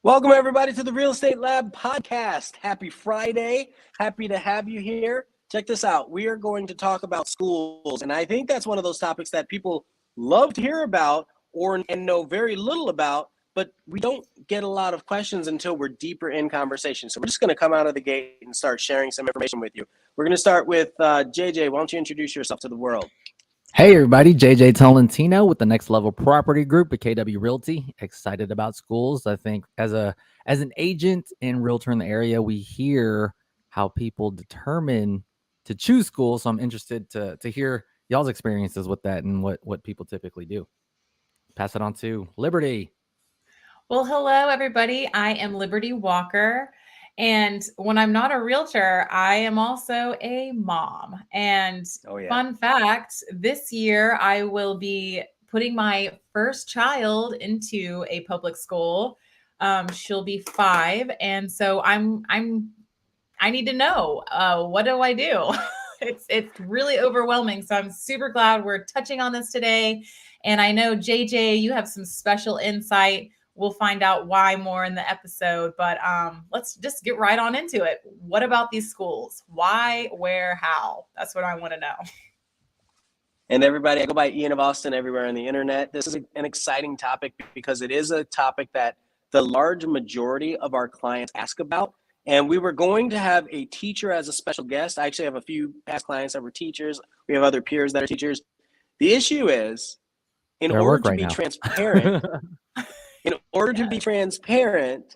Welcome, everybody, to the Real Estate Lab podcast. Happy Friday. Happy to have you here. Check this out. We are going to talk about schools, and I think that's one of those topics that people love to hear about and know very little about, but we don't get a lot of questions until we're deeper in conversation. So we're just going to come out of the gate and start sharing some information with you. We're going to start with JJ. Why don't you introduce yourself to the world? Hey everybody, JJ Tolentino with the Next Level Property Group at KW Realty. Excited about schools. I think as an agent and realtor in the area, we hear how people determine to choose schools. So I'm interested to hear y'all's experiences with that and what people typically do. Pass it on to Liberty. Well, hello everybody. I am Liberty Walker. And when I'm not a realtor, I am also a mom. And Fun fact, this year I will be putting my first child into a public school. She'll be 5. And so I need to know, what do I do? It's really overwhelming. So I'm super glad we're touching on this today. And I know JJ, you have some special insight. We'll find out why more in the episode, but let's just get right on into it. What about these schools? Why, where, how? That's what I want to know. And everybody, I go by ianofAustin everywhere on the internet. This is an exciting topic because it is a topic that the large majority of our clients ask about. And we were going to have a teacher as a special guest. I actually have a few past clients that were teachers. We have other peers that are teachers. The issue is, in order to be transparent,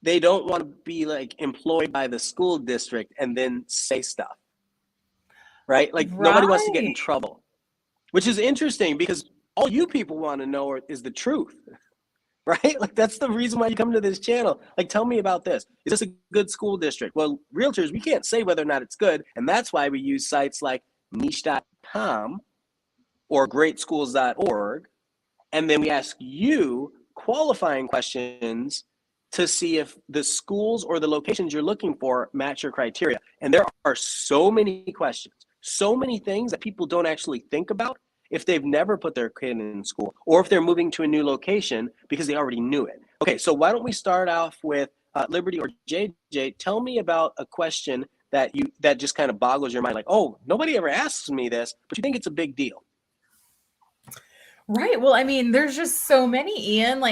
they don't want to be like employed by the school district and then say stuff, right? Nobody wants to get in trouble, which is interesting because all you people want to know is the truth, right? That's the reason why you come to this channel. Tell me about this. Is this a good school district? Well, realtors, we can't say whether or not it's good. And that's why we use sites like niche.com or greatschools.org. And then we ask you qualifying questions to see if the schools or the locations you're looking for match your criteria. And there are so many questions, so many things that people don't actually think about if they've never put their kid in school or if they're moving to a new location because they already knew it. Okay, so why don't we start off with Liberty or JJ? Tell me about a question that just kind of boggles your mind. Oh, nobody ever asks me this, but you think it's a big deal. Right. Well, there's just so many, Ian.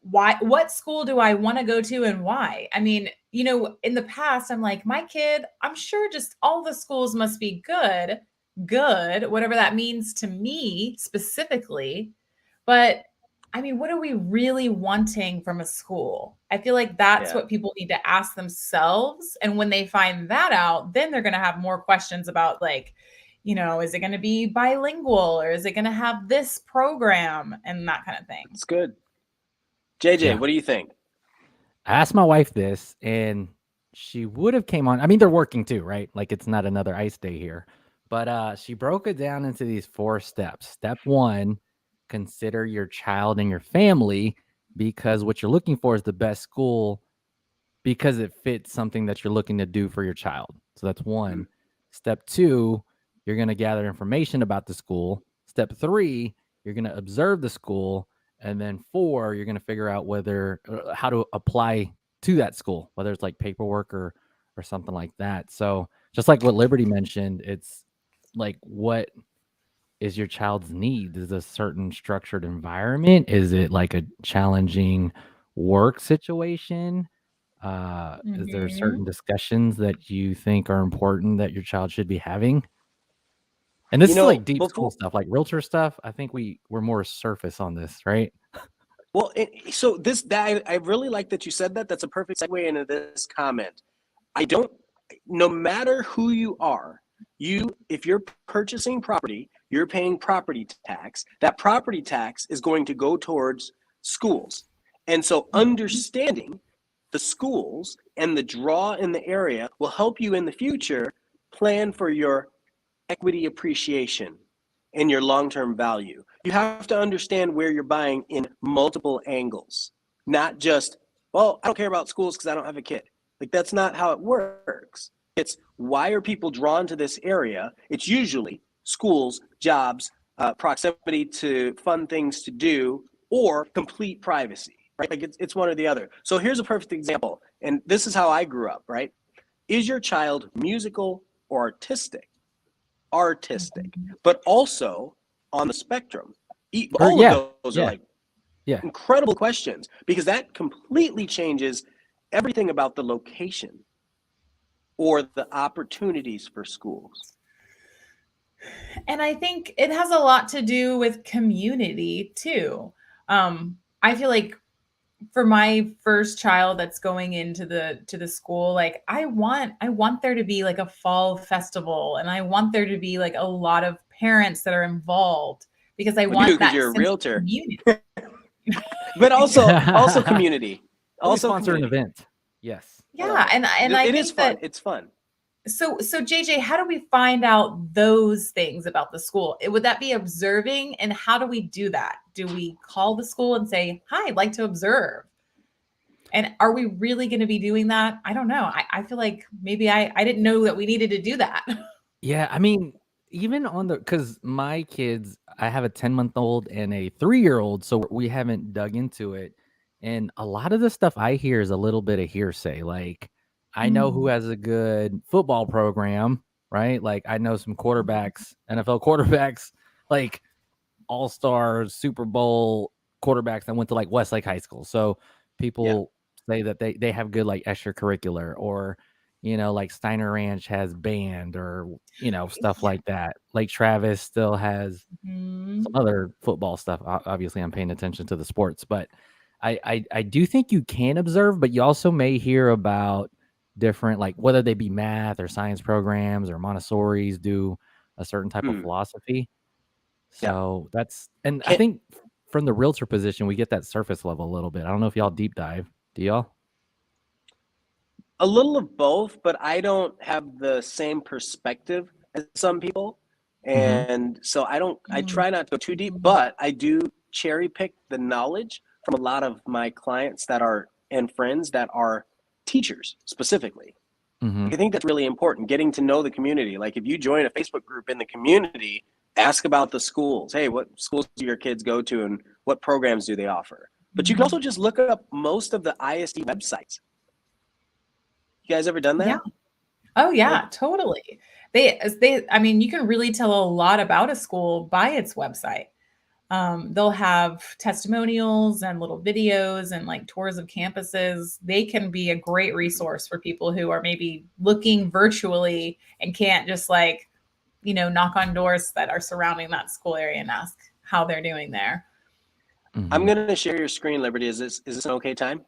What school do I want to go to and why? In the past, I'm like, my kid, I'm sure just all the schools must be good, whatever that means to me specifically. But what are we really wanting from a school? I feel like that's what people need to ask themselves. And when they find that out, then they're going to have more questions about is it going to be bilingual or is it going to have this program and that kind of thing? It's good. JJ, what do you think? I asked my wife this and she would have came on. They're working too, right? It's not another ice day here, but she broke it down into these 4 steps. Step 1, consider your child and your family because what you're looking for is the best school because it fits something that you're looking to do for your child. So that's 1. Mm-hmm. Step 2, you're going to gather information about the school. Step 3, you're going to observe the school. And then 4, you're going to figure out how to apply to that school, whether it's paperwork or something like that. So just like what Liberty mentioned, it's what is your child's need? Is it a certain structured environment? Is it a challenging work situation? Is there certain discussions that you think are important that your child should be having? And this is deep school stuff, realtor stuff. I think we're more surface on this, right? Well, I really like that you said that. That's a perfect segue into this comment. No matter who you are, if you're purchasing property, you're paying property tax. That property tax is going to go towards schools. And so understanding the schools and the draw in the area will help you in the future plan for your equity appreciation and your long-term value. You have to understand where you're buying in multiple angles, not just, well, I don't care about schools because I don't have a kid. That's not how it works. It's why are people drawn to this area? It's usually schools, jobs, proximity to fun things to do, or complete privacy, right? Like it's one or the other. So here's a perfect example. And this is how I grew up, right? Is your child musical or artistic? Artistic, but also on the spectrum. All of those are like incredible questions, because that completely changes everything about the location or the opportunities for schools. And I think it has a lot to do with community too. I feel like for my first child that's going into the school, like I want there to be like a fall festival, and I want there to be like a lot of parents that are involved, because I want that you're a sense realtor. of community. But also community. Also sponsor an event. Yes. Yeah, and I think is fun. It's fun. So JJ, how do we find out those things about the school? Would that be observing? And how do we do that? Do we call the school and say, "Hi, I'd like to observe"? And are we really going to be doing that? I don't know. I feel like maybe I didn't know that we needed to do that. Yeah, I mean, even on because my kids, I have a 10-month-old and a 3-year-old, so we haven't dug into it. And a lot of the stuff I hear is a little bit of hearsay. Like, I know who has a good football program, right? Like, I know some quarterbacks, NFL quarterbacks, like all-star Super Bowl quarterbacks that went to like Westlake High School. So people say that they have good like extracurricular, or like Steiner Ranch has band, or stuff like that. Lake Travis still has some other football stuff. Obviously, I'm paying attention to the sports, but I do think you can observe, but you also may hear about different, like whether they be math or science programs or Montessori's do a certain type of philosophy. So I think from the realtor position, we get that surface level a little bit. I don't know if y'all deep dive. Do y'all? A little of both, but I don't have the same perspective as some people. And so I try not to go too deep, but I do cherry pick the knowledge from a lot of my clients and friends that are teachers specifically. Like, I think that's really important, getting to know the community. Like, if you join a Facebook group in the community, ask about the schools. Hey, what schools do your kids go to, and what programs do they offer? But you can also just look up most of the ISD websites. You guys ever done that? Yeah. Oh yeah, totally. I mean, you can really tell a lot about a school by its website. They'll have testimonials and little videos and like tours of campuses. They can be a great resource for people who are maybe looking virtually and can't just like, knock on doors that are surrounding that school area and ask how they're doing there. I'm going to share your screen, Liberty. Is this an okay time?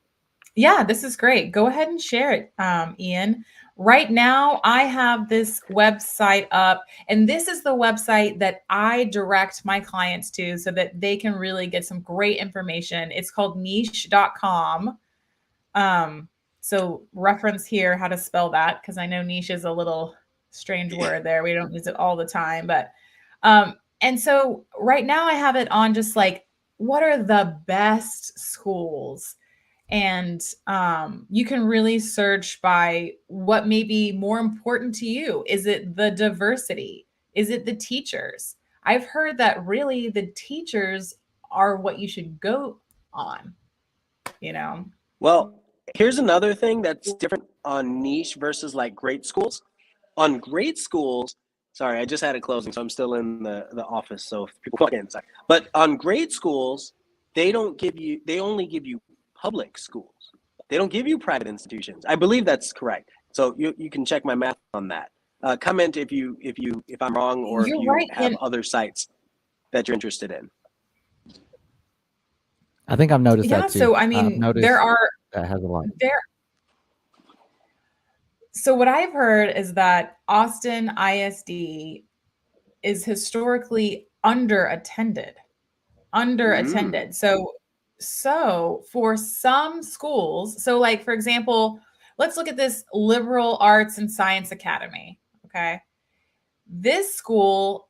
Yeah, this is great. Go ahead and share it, Ian. Right now, I have this website up, and this is the website that I direct my clients to so that they can really get some great information. It's called niche.com. So reference here how to spell that, because I know niche is a little strange word there. We don't use it all the time, but and so right now I have it on just like, what are the best schools? And you can really search by what may be more important to you. Is it the diversity? Is it the teachers? I've heard that really the teachers are what you should go on, Well, here's another thing that's different on niche versus like great schools. On great schools, sorry, I just had a closing, so I'm still in the office. So if people walk in, sorry. But on great schools, they only give you public schools. They don't give you private institutions. I believe that's correct. So you can check my math on that. Comment if I'm wrong, or You're if you right, have other sites that you're interested in. I think I've noticed that too. So I mean, there are that has a lot. So what I've heard is that Austin ISD is historically underattended. So for some schools, so like, for example, let's look at this Liberal Arts and Science Academy. Okay. This school,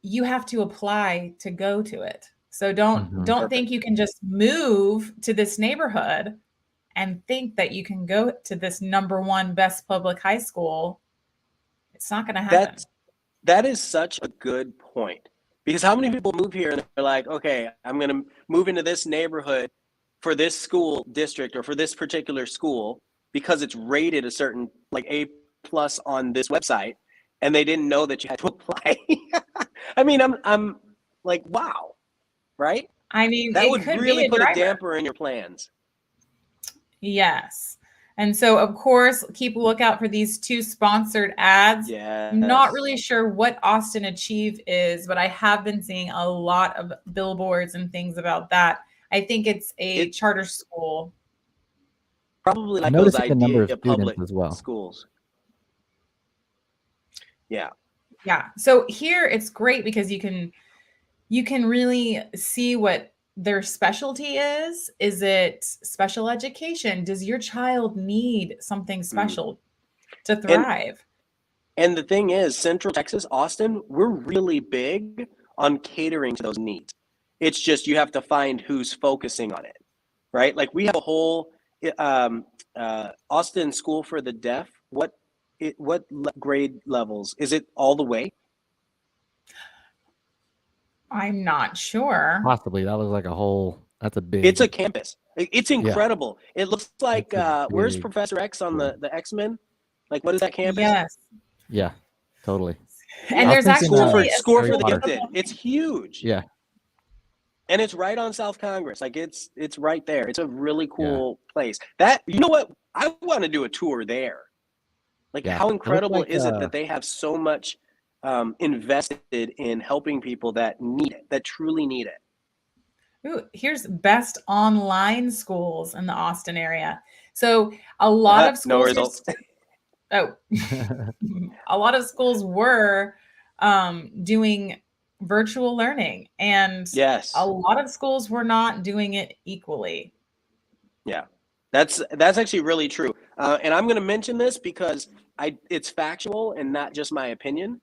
you have to apply to go to it. So don't think you can just move to this neighborhood and think that you can go to this #1 best public high school. It's not going to happen. That is such a good point. Because how many people move here and they're like, okay, I'm going to move into this neighborhood for this school district or for this particular school because it's rated a certain like A+ on this website, and they didn't know that you had to apply. I mean, I'm like, wow, right? I mean, that it would could really be a put driver. a damper in your plans. Yes. And so, of course, keep a lookout for these 2 sponsored ads. Yes. I'm not really sure what Austin Achieve is, but I have been seeing a lot of billboards and things about that. I think it's a charter school. Probably like those idea the number of public students as well. schools. Yeah. Yeah. So here it's great because you can really see what their specialty is. Is it special education? Does your child need something special to thrive? And the thing is, Central Texas, Austin, we're really big on catering to those needs. It's just you have to find who's focusing on it, right? Like we have a whole Austin School for the Deaf. What grade levels? Is it all the way? I'm not sure. Possibly. That looks like a whole, that's a big. It's a campus. It's incredible. Yeah. It looks like, where's Professor X on the X-Men? Like, what is that campus? Yes. Yeah, totally. And there's actually School for the Gifted. It's huge. Yeah. And it's right on South Congress. Like it's right there. It's a really cool place. That, you know what? I want to do a tour there. Like how incredible is it that they have so much invested in helping people that need it, that truly need it. Ooh, here's best online schools in the Austin area. So a lot of schools. No results. A lot of schools were doing virtual learning, and yes, a lot of schools were not doing it equally. Yeah, that's actually really true. And I'm going to mention this because it's factual and not just my opinion.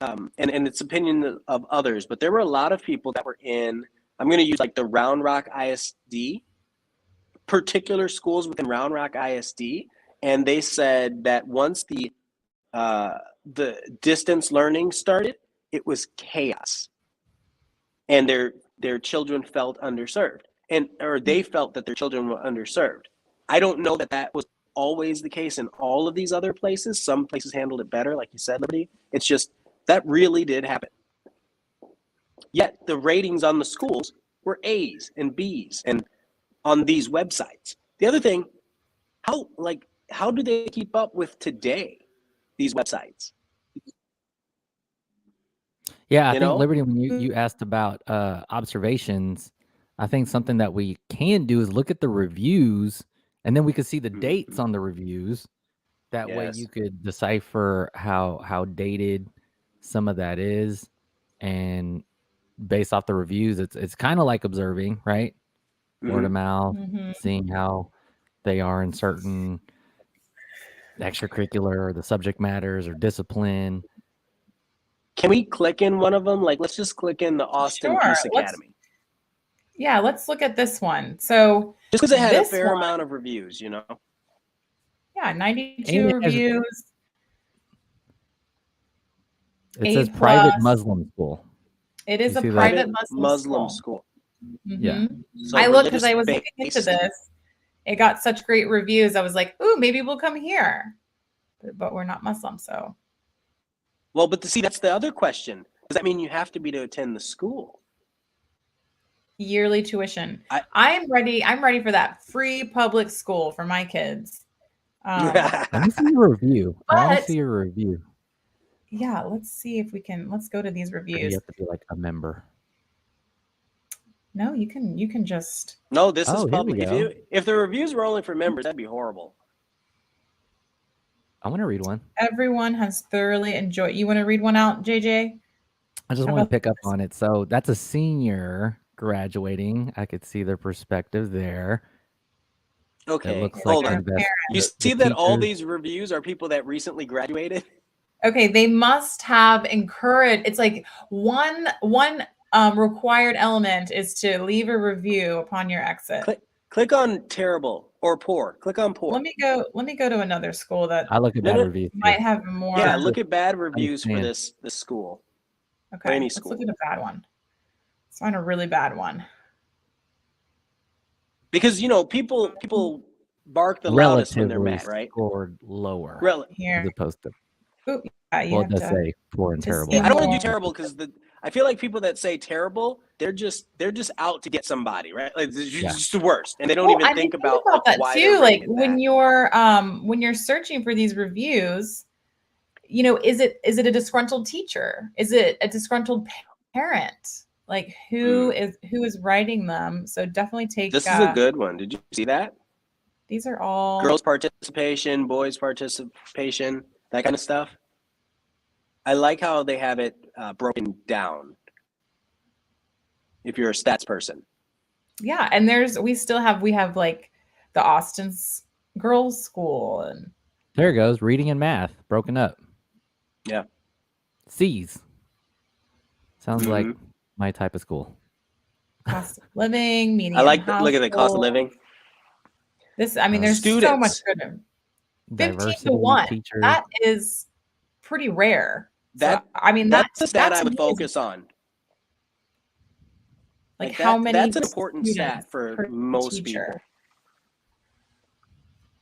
And it's opinion of others, but there were a lot of people that were in, I'm going to use like the Round Rock ISD, particular schools within Round Rock ISD. And they said that once the distance learning started, it was chaos. And their children felt underserved, or they felt that their children were underserved. I don't know that was always the case in all of these other places. Some places handled it better, like you said, Liberty. It's just, that really did happen. Yet the ratings on the schools were A's and B's and on these websites. The other thing, how do they keep up with today, these websites? Yeah, I think, Liberty, when you asked about observations, I think something that we can do is look at the reviews, and then we could see the dates on the reviews. That way you could decipher how dated some of that is, and based off the reviews, it's kind of like observing, right? Word of mouth, seeing how they are in certain extracurricular or the subject matters or discipline. Can we click in one of them? Like, let's just click in the Austin Peace Academy. Let's look at this one. So just because it had a fair amount of reviews, you know. Yeah, 92 reviews. It says private Muslim school. It is a private Muslim school. Yeah. So I looked because I was looking into this. It got such great reviews. I was like, ooh, maybe we'll come here. But we're not Muslim, so. Well, but see, that's the other question. Does that mean you have to be to attend the school? Yearly tuition. I'm ready. I'm ready for that free public school for my kids. Let me see your review. I want to see your review. Yeah, let's see if we can. Let's go to these reviews. You have to be like a member. No, you can just. No, this is public. If the reviews were only for members, that'd be horrible. I want to read one. Everyone has thoroughly enjoyed. You want to read one out, JJ? I just want to pick up on it. So that's a senior graduating. I could see their perspective there. Okay, it looks hold like on. You see that all these reviews are people that recently graduated? Okay, they must have encouraged. It's like one required element is to leave a review upon your exit. Click on terrible or poor. Click on poor. Let me go to another school that I look at bad reviews. Might have more. Yeah, look at bad reviews for this school. Okay, any let's school. look at a bad one. Let's find a really bad one. Because people bark the loudest when they're mad, right? Scored lower here as opposed to. Ooh, yeah, you Well, have it does to, say poor and terrible. Yeah, I don't want to do terrible because I feel like people that say terrible, they're just out to get somebody, right? Like it's just the worst, and they don't even think about like, that why too. Like when you're searching for these reviews, is it a disgruntled teacher? Is it a disgruntled parent? Like who is writing them? So definitely take. This is a good one. Did you see that? These are all girls' participation, boys' participation, that kind of stuff. I like how they have it broken down. If you're a stats person. Yeah, and we have like the Austin's girls' school, and there it goes. Reading and math broken up. Yeah. C's. Sounds like my type of school. Cost of living, median. I like look at the cost of living. There's students. So much good. 15-1. Teachers. That is pretty rare. That's the stat I would focus on. Like how many? That's an important stat for most people.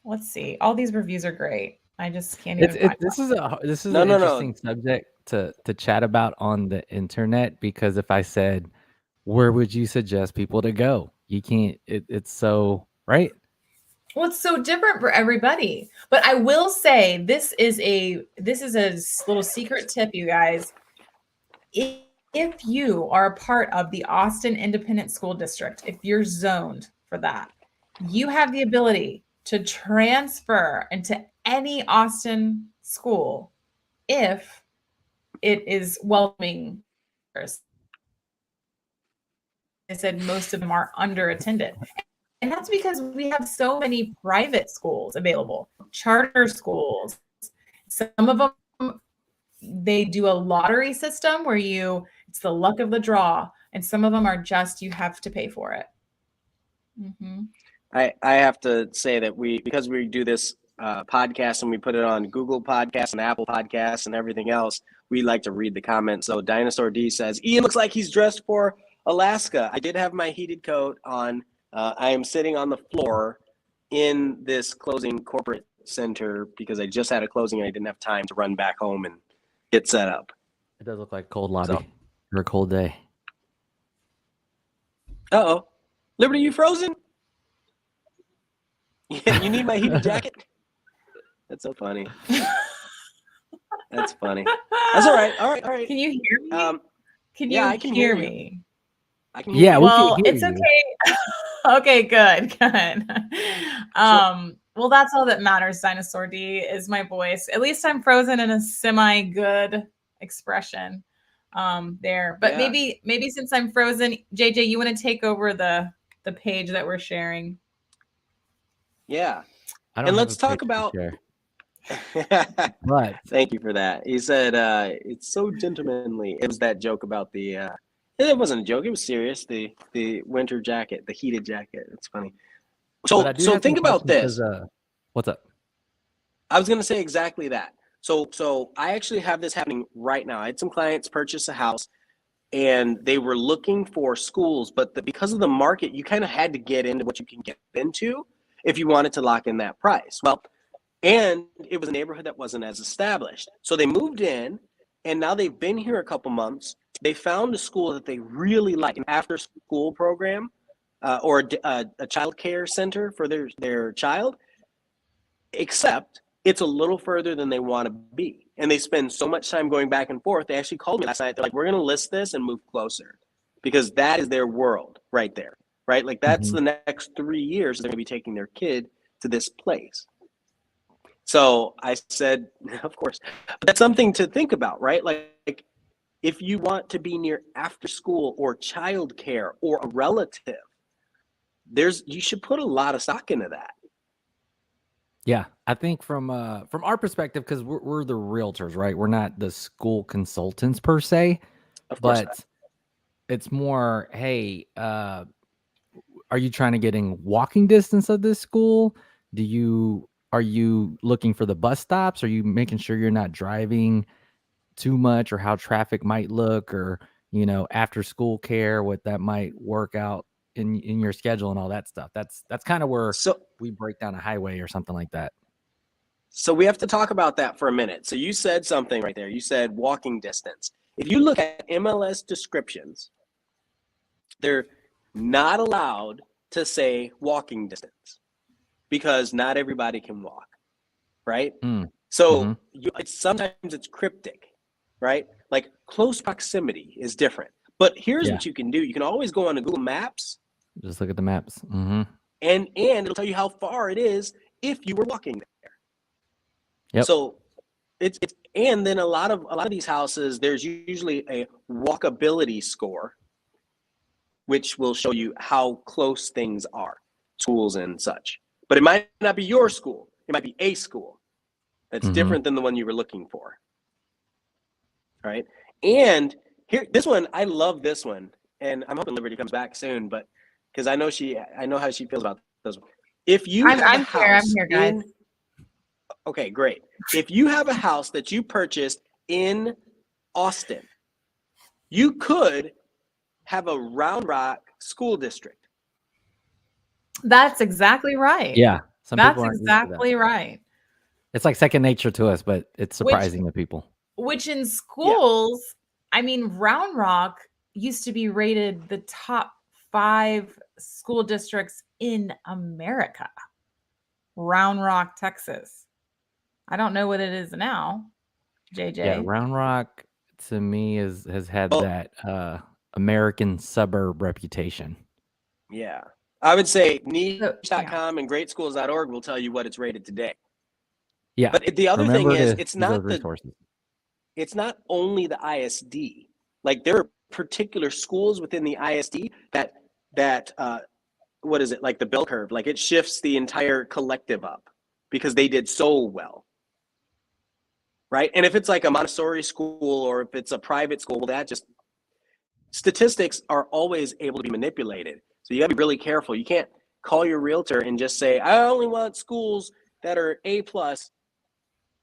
Let's see. All these reviews are great. I just can't even. This is an interesting subject to chat about on the internet, because if I said, where would you suggest people to go? You can't. It's so right. Well, it's so different for everybody. But I will say this is a little secret tip, you guys. If you are a part of the Austin Independent School District, if you're zoned for that, you have the ability to transfer into any Austin school if it is welcoming. I said most of them are underattended. And that's because we have so many private schools available, charter schools. Some of them, they do a lottery system where it's the luck of the draw. And some of them are just, you have to pay for it. Mm-hmm. I have to say that because we do this podcast and we put it on Google Podcasts and Apple Podcasts and everything else, we like to read the comments. So Dinosaur D says, Ian looks like he's dressed for Alaska. I did have my heated coat on. I am sitting on the floor in this closing corporate center because I just had a closing and I didn't have time to run back home and get set up. It does look like a cold lobby or a cold day. Uh-oh. Liberty, you frozen? Yeah, you need my heated jacket? That's so funny. That's funny. That's all right. All right. Can you hear me? I can hear me. I can hear you. Well, it's okay. Okay, good. Well, that's all that matters, Dinosaur D, is my voice. At least I'm frozen in a semi-good expression there. But maybe since I'm frozen, JJ, you want to take over the page that we're sharing? Yeah. And let's talk about Right. Thank you for that. He said it's so gentlemanly. It was that joke about the it wasn't a joke, it was serious. The winter jacket, the heated jacket. It's funny. So think about this. What's up? I was gonna say exactly that. So I actually have this happening right now. I had some clients purchase a house and they were looking for schools, but because of the market, you kind of had to get into what you can get into if you wanted to lock in that price. Well, and it was a neighborhood that wasn't as established. So they moved in and now they've been here a couple months. They found a school that they really like, an after school program or a child care center for their child, except it's a little further than they want to be. And they spend so much time going back and forth. They actually called me last night. They're like, we're going to list this and move closer because that is their world right there, right? Like that's the next 3 years they're going to be taking their kid to this place. So I said, of course, but that's something to think about, right? Like if you want to be near after school or childcare or a relative, you should put a lot of stock into that. Yeah, I think from our perspective, because we're the realtors, right? We're not the school consultants per se, but it's more, hey, are you trying to get in walking distance of this school? Are you looking for the bus stops? Are you making sure you're not driving too much, or how traffic might look, or after school care, what that might work out in your schedule and all that stuff. That's kind of where we break down a highway or something like that. So we have to talk about that for a minute. So you said something right there. You said walking distance. If you look at MLS descriptions, they're not allowed to say walking distance because not everybody can walk, right? So sometimes it's cryptic, right? Like close proximity is different. But here's what you can do. You can always go on to Google Maps. Just look at the maps. And it'll tell you how far it is if you were walking there. Yep. So it's and then a lot of these houses, there's usually a walkability score, which will show you how close things are, schools and such. But it might not be your school. It might be a school that's different than the one you were looking for. All right. And here, this one, I love this one. And I'm hoping Liberty comes back soon, but because I know how she feels about this one. If you I'm here, guys. Okay, great. If you have a house that you purchased in Austin, you could have a Round Rock school district. That's exactly right. Yeah. That's exactly right. It's like second nature to us, but it's surprising to people. Which in schools, I mean, Round Rock used to be rated the top 5 school districts in America. Round Rock, Texas. I don't know what it is now, JJ. Yeah, Round Rock to me has had that American suburb reputation. Yeah. I would say niche.com and greatschools.org will tell you what it's rated today. Yeah. But the other thing is it's not only the ISD. Like there are particular schools within the ISD that what is it, like the bell curve, like it shifts the entire collective up because they did so well. Right. And if it's like a Montessori school or if it's a private school, that just statistics are always able to be manipulated. So you got to be really careful. You can't call your realtor and just say, I only want schools that are A+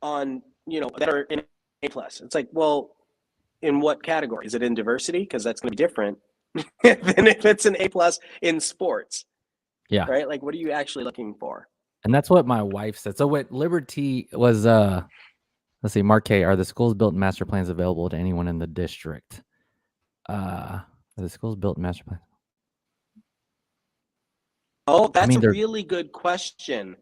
on, that are in A+. It's like, well, in what category? Is it in diversity? Because that's going to be different than if it's an A+ in sports. Yeah. Right. Like, what are you actually looking for? And that's what my wife said. So what Liberty was, let's see, Mark K, are the schools built master plans available to anyone in the district? Are the schools built master plans? Oh, that's a really good question.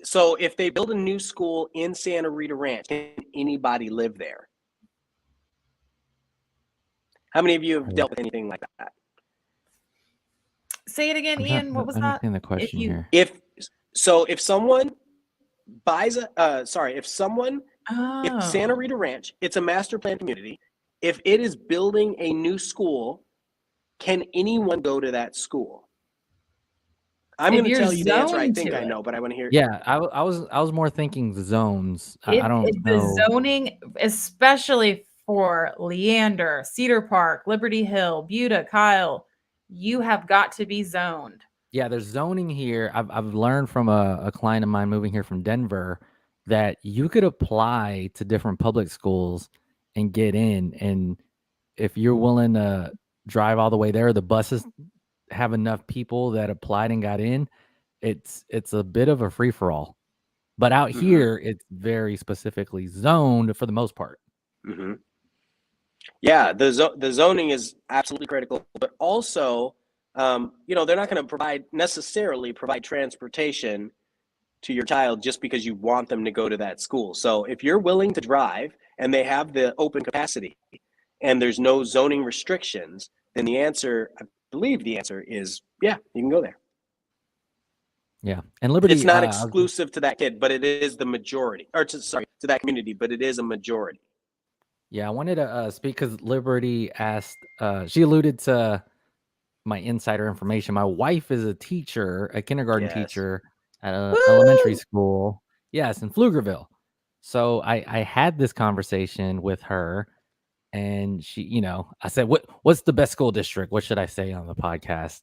So if they build a new school in Santa Rita Ranch, can anybody live there? How many of you have dealt with anything like that? Say it again, Ian. What was that? I understand the question here. If someone buys if Santa Rita Ranch, it's a master plan community. If it is building a new school, can anyone go to that school? I'm going to tell you the answer. I think I know, but I want to hear. Yeah, I was more thinking zones. I don't know. The zoning, especially for Leander, Cedar Park, Liberty Hill, Buda, Kyle, you have got to be zoned. Yeah, there's zoning here. I've learned from a client of mine moving here from Denver that you could apply to different public schools and get in. And if you're willing to drive all the way there, the buses have enough people that applied and got in. It's a bit of a free for all. But out here, it's very specifically zoned for the most part. Yeah, the zoning is absolutely critical, but also, they're not going to necessarily provide transportation to your child just because you want them to go to that school. So if you're willing to drive and they have the open capacity and there's no zoning restrictions, then I believe the answer is, yeah, you can go there. Yeah. And Liberty, it's not exclusive to that kid, but it is the majority, to that community, but it is a majority. Yeah, I wanted to speak because Liberty asked, she alluded to my insider information. My wife is a teacher, a kindergarten teacher at an elementary school. Yes, in Pflugerville. So I had this conversation with her and she, I said, what's the best school district? What should I say on the podcast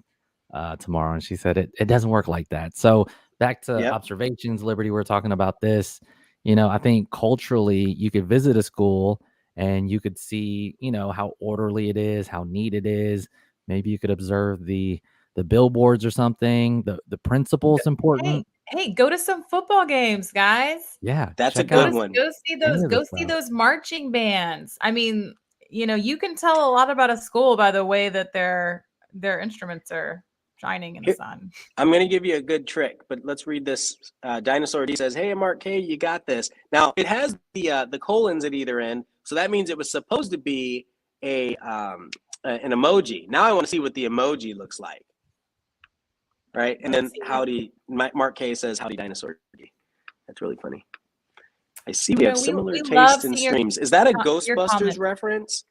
tomorrow? And she said, it doesn't work like that. So back to observations, Liberty, we're talking about this. I think culturally you could visit a school and you could see, how orderly it is, how neat it is. Maybe you could observe the billboards or something. The principal's important. Hey, go to some football games, guys. Yeah, that's a good one. Go see those marching bands. I mean, you can tell a lot about a school by the way that their instruments are shining in the sun. I'm going to give you a good trick, but let's read this. Dinosaur D says, "Hey, Mark K, you got this." Now it has the colons at either end, so that means it was supposed to be an emoji. Now I want to see what the emoji looks like, right? And then Mark K says, "Howdy, Dinosaur D." That's really funny. I see we have similar taste in streams. Is that a Ghostbusters reference?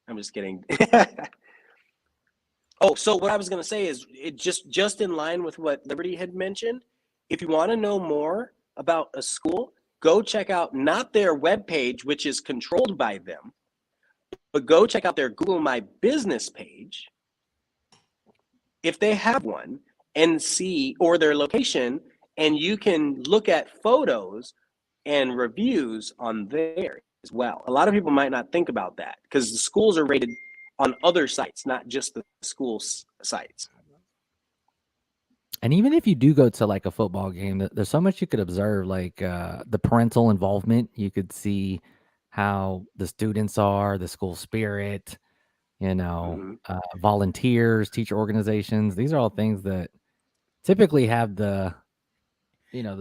I'm just kidding. Oh, so what I was going to say is it just in line with what Liberty had mentioned. If you want to know more about a school, go check out not their webpage, which is controlled by them, but go check out their Google My Business page, if they have one, and see, or their location, and you can look at photos and reviews on there as well. A lot of people might not think about that because the schools are rated on other sites, not just the school sites. And even if you do go to like a football game, there's so much you could observe, like the parental involvement. You could see how the students are, the school spirit, volunteers, teacher organizations. These are all things that typically have the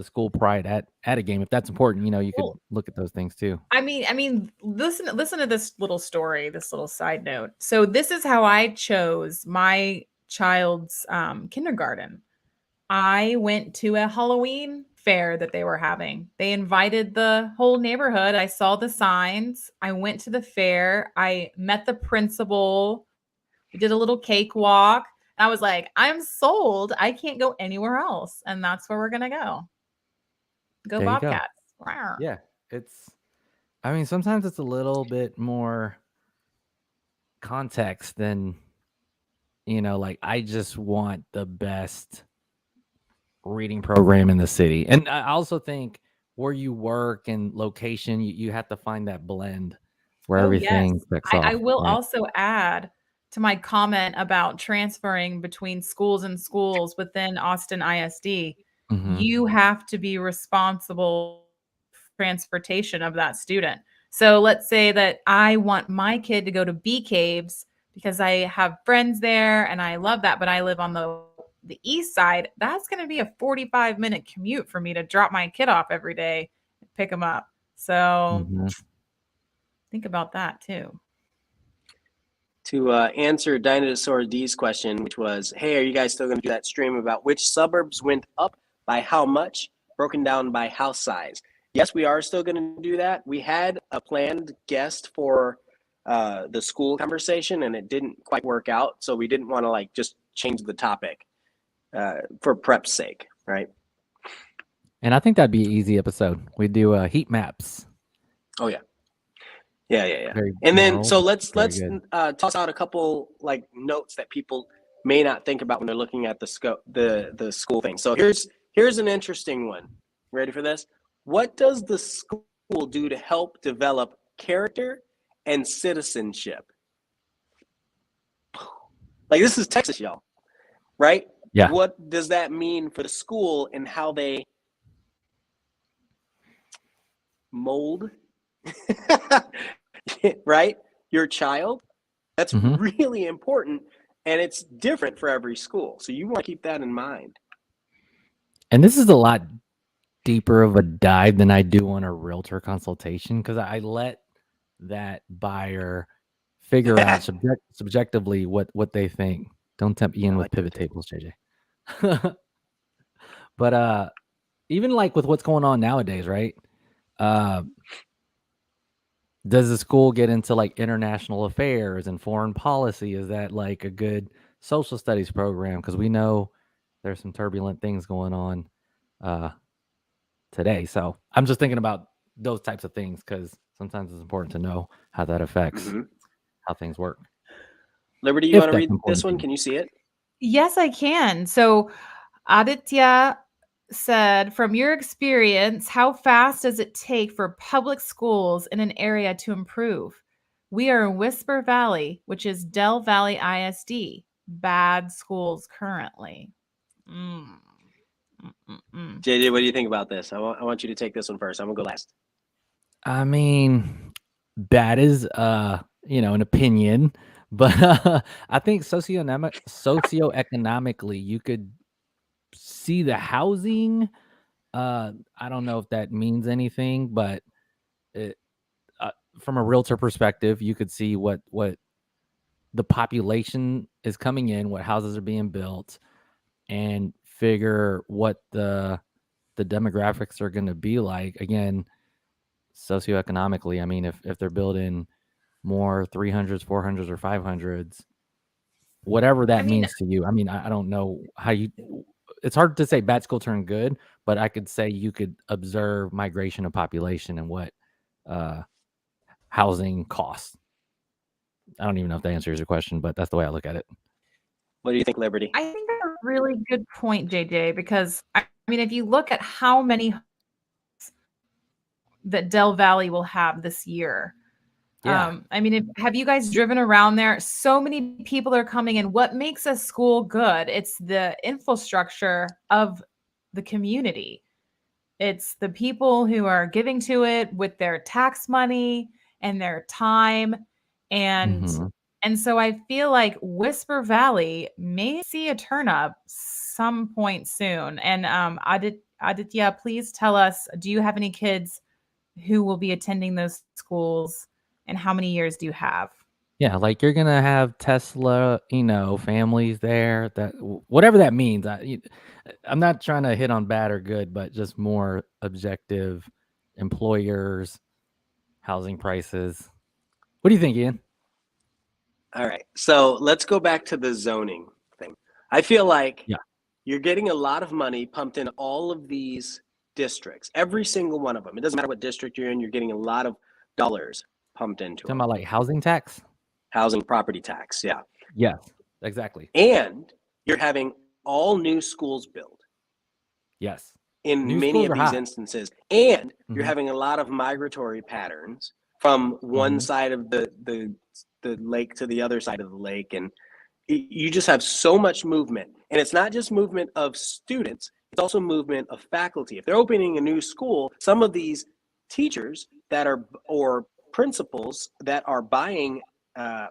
school pride at a game. If that's important, you could look at those things too. I mean, listen to this little story, this little side note. So this is how I chose my child's kindergarten. I went to a Halloween fair that they were having. They invited the whole neighborhood. I saw the signs. I went to the fair. I met the principal. We did a little cakewalk. And I was like, I'm sold. I can't go anywhere else. And that's where we're going to go. Go Bobcats. Go. Yeah. Sometimes it's a little bit more context than, like I just want the best reading program in the city. And I also think where you work and location, you have to find that blend where everything clicks off. I will also add to my comment about transferring between schools and schools within Austin ISD. Mm-hmm. You have to be responsible for transportation of that student. So let's say that I want my kid to go to Bee Caves because I have friends there and I love that, but I live on the east side. That's going to be a 45-minute commute for me to drop my kid off every day and pick him up. So think about that too. To answer Dinosaur D's question, which was, hey, are you guys still going to do that stream about which suburbs went up by how much, broken down by house size? Yes, we are still going to do that. We had a planned guest for the school conversation, and it didn't quite work out. So we didn't want to just change the topic for prep's sake, right? And I think that'd be an easy episode. We do heat maps. Oh, yeah. Yeah. And then, so let's toss out a couple notes that people may not think about when they're looking at the school thing. So here's an interesting one. Ready for this? What does the school do to help develop character and citizenship? This is Texas, y'all, right? Yeah. What does that mean for the school and how they mold right, your child? That's really important, and it's different for every school, so you want to keep that in mind. And this is a lot deeper of a dive than I do on a realtor consultation, because I let that buyer figure out subjectively what they think. Don't tempt Ian with pivot tables, JJ. But even with what's going on nowadays, right? Does the school get into international affairs and foreign policy? Is that a good social studies program? Because we know there's some turbulent things going on today. So I'm just thinking about those types of things because sometimes it's important to know how that affects how things work. Liberty, you want to read this one? Can you see it? Yes, I can. So Aditya said, from your experience, how fast does it take for public schools in an area to improve? We are in Whisper Valley, which is Del Valley ISD. Bad schools currently. JJ, what do you think about this? I want you to take this one first. I'm gonna go last. I mean, that is an opinion, but I think socioeconomically you could see the housing. I don't know if that means anything, but from a realtor perspective, you could see what the population is coming in, what houses are being built, and figure what the demographics are going to be like. Again, socioeconomically, I mean, if they're building more 300s, 400s, or 500s, whatever that means to you. I mean, I don't know how you. It's hard to say bad school turn good, but I could say you could observe migration of population and what housing costs. I don't even know if that answers your question, but that's the way I look at it. What do you think, Liberty? I think that's a really good point, JJ, because I mean, if you look at how many that Del Valley will have this year. Yeah. I mean, have you guys driven around there? So many people are coming in. What makes a school good? It's the infrastructure of the community. It's the people who are giving to it with their tax money and their time. And so I feel like Whisper Valley may see a turn up some point soon. And Aditya, please tell us, do you have any kids who will be attending those schools, and how many years do you have? Yeah, like you're gonna have Tesla, families there. That whatever that means. I'm not trying to hit on bad or good, but just more objective employers, housing prices. What do you think, Ian? All right, so let's go back to the zoning thing. I feel like you're getting a lot of money pumped in all of these districts, every single one of them. It doesn't matter what district you're in, you're getting a lot of dollars pumped into them. Talking about like housing tax? Housing property tax, yeah. Yes, exactly. And you're having all new schools built. Yes. In many of these instances. And you're having a lot of migratory patterns from one side of the lake to the other side of the lake. And you just have so much movement. And it's not just movement of students, it's also movement of faculty. If they're opening a new school, some of these teachers that are, or principals that are buying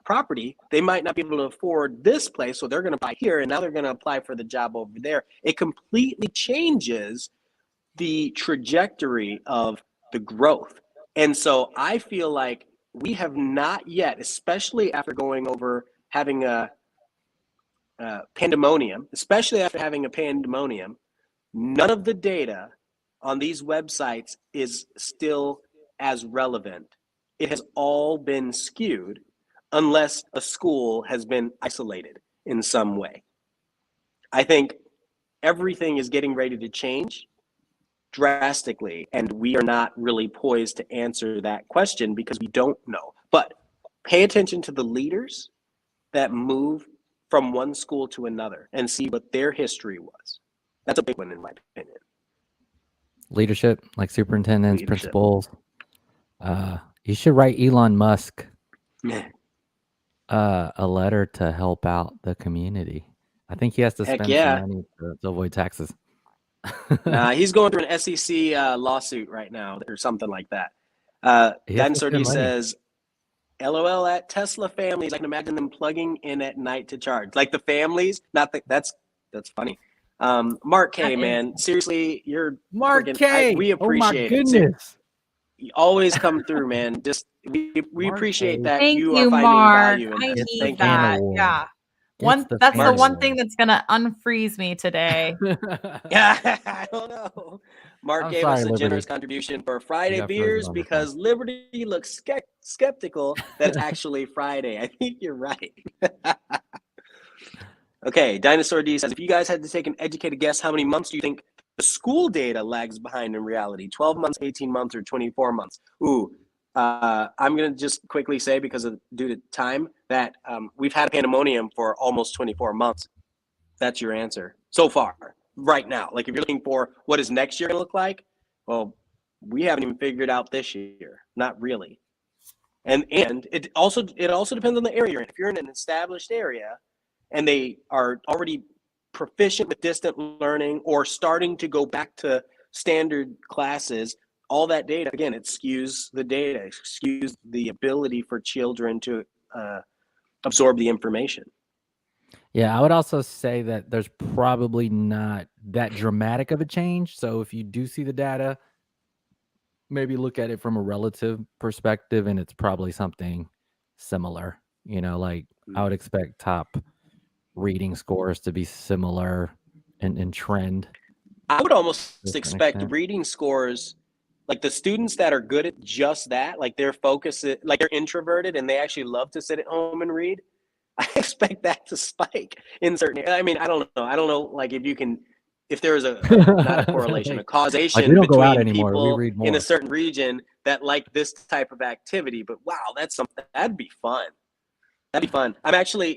property, they might not be able to afford this place, so they're going to buy here, and now they're going to apply for the job over there. It completely changes the trajectory of the growth. And so I feel like we have not yet, especially after going over having a pandemonium, none of the data on these websites is still as relevant. It has all been skewed unless a school has been isolated in some way. I think everything is getting ready to change drastically, and we are not really poised to answer that question because we don't know. But pay attention to the leaders that move from one school to another and see what their history was. That's a big one in my opinion. Leadership, like superintendents, principals. You should write Elon Musk a letter to help out the community. I think he has to spend some money to avoid taxes. He's going through an SEC lawsuit right now or something like that. Dinosaur D says, LOL at Tesla families. I can imagine them plugging in at night to charge. Like the families, not the, that's funny. Mark K, man, seriously, you're Mark K. We appreciate it. Goodness. You always come through, man. Just we appreciate that. Thank you are finding Mark. value in I this. need that. Yeah. That's the one thing that's gonna unfreeze me today. Yeah, I don't know. Mark gave us a generous contribution for Friday beers because Liberty looks skeptical that it's actually Friday. I think you're right. Okay, Dinosaur D says, if you guys had to take an educated guess, how many months do you think the school data lags behind in reality? 12 months, 18 months, or 24 months? Ooh, I'm going to just quickly say, because of due to time, that we've had a pandemonium for almost 24 months. That's your answer so far, right now. Like if you're looking for what is next year going to look like, well, we haven't even figured out this year. Not really. And it also depends on the area you're in. If you're in an established area and they are already proficient with distant learning or starting to go back to standard classes, all that data, again, it skews the data, it skews the ability for children to absorb the information. Yeah, I would also say that there's probably not that dramatic of a change. So if you do see the data, maybe look at it from a relative perspective, and it's probably something similar. You know, like I would expect top reading scores to be similar in trend. I would almost expect reading scores, like the students that are good at just that, like their focus, like they're introverted and they actually love to sit at home and read. I expect that to spike in certain. I mean, I don't know. Like if there is not a correlation, a causation we don't go out between anymore. people We read more. in a certain region that like this type of activity. But wow, that's something that'd be fun. That'd be fun.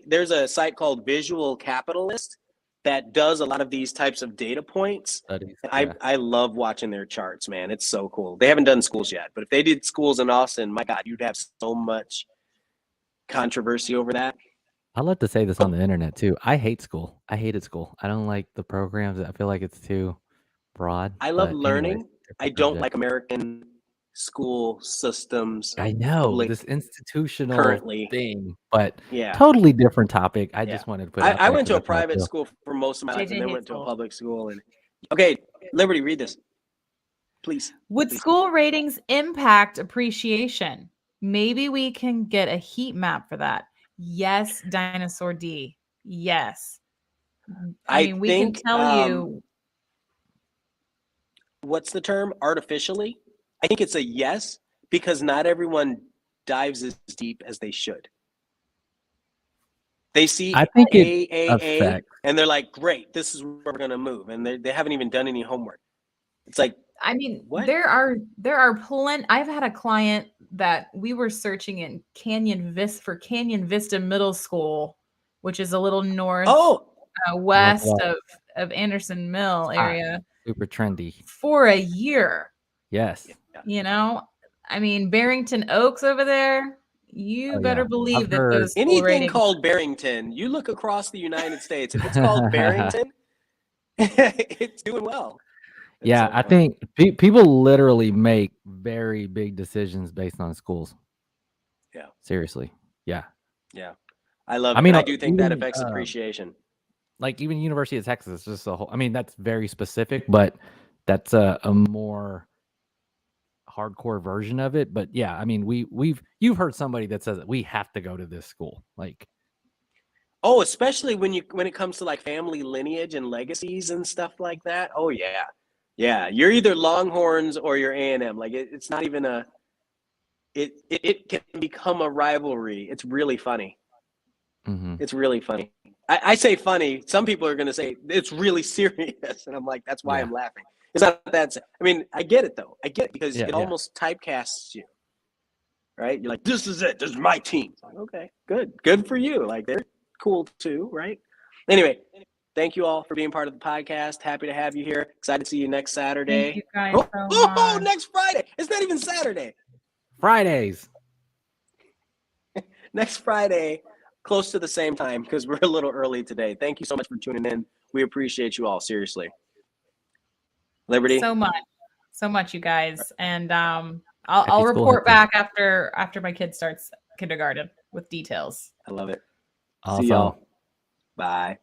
There's a site called Visual Capitalist that does a lot of these types of data points. I love watching their charts, man. It's so cool. They haven't done schools yet, but if they did schools in Austin, my God, you'd have so much controversy over that. I'd love to say this on the internet too. I hate school. I hated school. I don't like the programs. I feel like it's too broad. I love learning. I don't like American school systems. I know this institutional thing, but yeah, totally different topic. I just wanted to put it out I went to a private school for most of my life and then went to a public school. And okay, Liberty, read this, please. Would school ratings impact appreciation? Maybe we can get a heat map for that. Yes, Dinosaur D. Yes. I mean, we can tell you. What's the term? Artificially? I think it's a yes, because not everyone dives as deep as they should. They see A, and they're like, great, this is where we're going to move. And they haven't even done any homework. It's like, I mean, what? there are plenty. I've had a client that we were searching in Canyon Vista Middle School, which is a little west of Anderson Mill area. Super trendy. For a year. Yes. You know, I mean, Barrington Oaks over there, you better believe that those anything called Barrington, you look across the United States, if it's called Barrington, it's doing well. Yeah, I think people literally make very big decisions based on schools. Yeah. Seriously. Yeah. Yeah. I love it. I mean, I do think that affects appreciation. Like even University of Texas, just a whole, I mean, that's very specific, but that's a more hardcore version of it. But yeah, I mean, you've heard somebody that says that we have to go to this school. Like, oh, especially when it comes to like family lineage and legacies and stuff like that. Oh yeah. Yeah. You're either Longhorns or you're A&M. Like it's not even it can become a rivalry. It's really funny. Mm-hmm. It's really funny. I say funny. Some people are going to say it's really serious. And I'm like, that's why I'm laughing. It's not that. I mean, I get it though. I get it because it almost typecasts you, right? You're like, this is it. This is my team. Like, okay, good for you. Like they're cool too, right? Anyway, thank you all for being part of the podcast. Happy to have you here. Excited to see you next Saturday. Thank you guys so much. Next Friday. It's not even Saturday. Fridays. Next Friday. Close to the same time because we're a little early today. Thank you so much for tuning in. We appreciate you all, seriously. Liberty. So much, you guys. And I'll report back after my kid starts kindergarten with details. I love it. Awesome. See y'all. Bye.